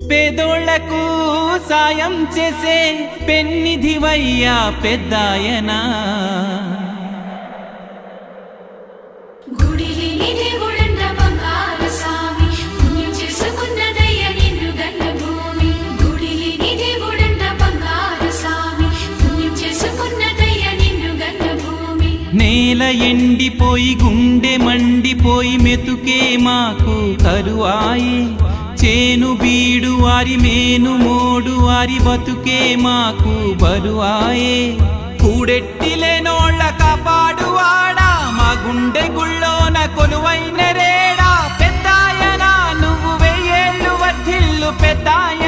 పేదోళ్లకు సాయం చేసే పెన్నిధివయ్యా పెద్దాయనా నేల ఎండిపోయి గుండె మండిపోయి మెతుకే మాకు కరువాయే చేను బీడు వారి మేను మోడు వారి బతుకే మాకు బరువాయే కూడెట్టిలేనోళ్ళ కాపాడువాడా మా గుండె గుళ్ళోన కొలువైన రేడా పెద్దాయనా నువ్వు వెయ్యేళ్ళు వర్ధిల్లు పెద్దాయ